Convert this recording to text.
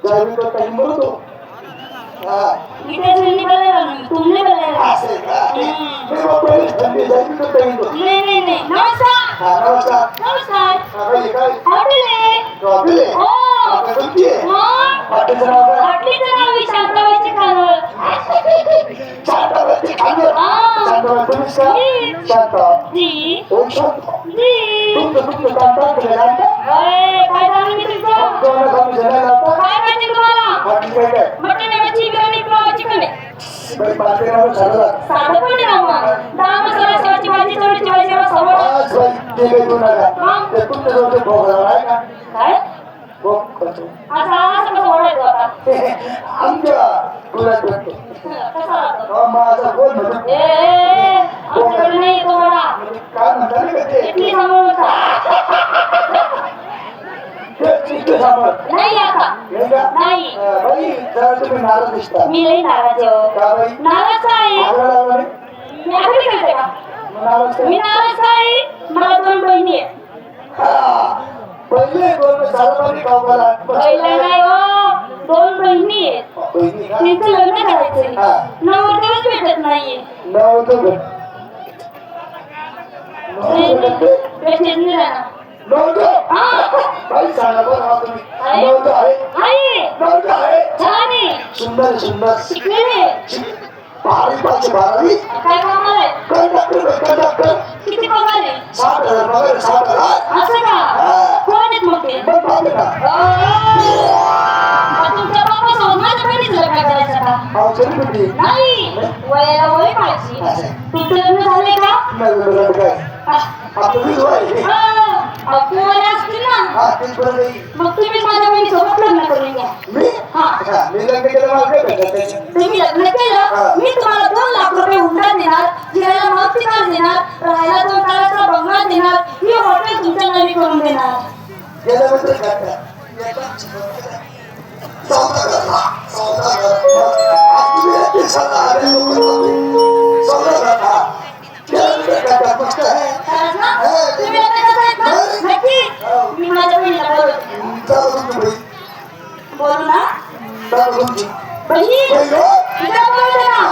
जावी तो काही बोलतो हा इथे जुनी बोलायला तुमने बोलायला असे का मी पहिले थंडी जावी तो काही बोलतो नाही नमस्कार हा नमस्कार नमस्कार काय काय हॉटेल आहे हॉटेल आहे हो आता कोणती आहे मग हॉटेलचं नाव काय हॉटेलचं नाव आहे शांताबाईची खानवळ शांताबाईची खानवळ शांताबाई तुम्हीच का शांता जी ओम शांता जी तुमचं शांता केलेला अरे काय झालं मी तुमचं कोण कमी झालेला आता काय पाहिजे तुम्हाला बाकी काय काय मटन आहे मच्छी बिर्याणी पुलाव चिकन आहे बाई पाटे नाव झालं साधं पण आहे मग डाळ मसाला शेवची भाजी चवळीची भाजी सवड आज बाई ते काही देऊ नका ते तुमच्या जवळ भोग लावला आहे का काय भोग करतो असं कसं ओरडायचं आता आमच्या तुला भेटतो कसा राहतो माझा बोल म्हणजे आमच्याकडे नाही येतो मला काय म्हणता नाही का ते इडली सांभाळून होता ते सांभाळ नाही आता नाही का नाही बाई जरा तुम्ही नाराज दिसता मी लई नाराज आहे हो. का बाई नाराज काय आग्रह लावला नाही मी आकडे करते का नाराज काय? मी नाराज काय मला 2 बहिणी आहे हा. पहिले दोन सालामध्ये गावाला पहिला नाही हो 2 बहिणी आहेत बहिणी का? तिचं लग्न करायचंय हा. नवरदेवच भेटत नाहीये नवरदेव भेट. नाही नवरदेव भेट. भेटत नाही राहणार नवरदेव? हा बाई सांगा बरं हा तुम्ही. आहे? नवरदेव आहे? आहे नवरदेव आहे? छान आहे सुंदर सुंदर शिकलेले भारी पाचशे 12वी काय कामाला आहे कंडक्टर किती पगार आहे 60,000 पगार 60,000 असं का कोण आहेत मग ते मग बापरे का तुमच्या बाबा सोबत माझ्या बहिणीचं लग्न करायचं का पावसाळी किती नाही वयाला वय पाहिजे असं. तुमचं लग्न झालंय का नवरदेव काय आपलं वीज आहे कुमारी असतील ना हा तेच बरं नाही मग तुम्ही माझ्या बहिणी सोबत लग्न करून घ्या मी मी लग्न केलं मला काय भेटत त्याच्यात? तुम्ही लग्न केलं मी तुम्हाला 2 लाख रुपये हुंडा देणार फिरायला मागची कार देणार राहायला 2 ताराचा बंगला देणार मी हॉटेल तुमच्या नावी करून देणार गेल्याबद्दल काय काय? सौदागर. आज तुम्ही एक सल्ला आले सौदागर हा. गेल्याबद्दल काय काय? मस्त आहे. खरंच ना तुम्ही लग्न करतायत ना नक्की मी माझ्या बहिणीला बोलवते जाऊ तुमची बहीण. बोलू ना जाऊ तुमची. बहिणी बहीण हो? तिला बोलवते ना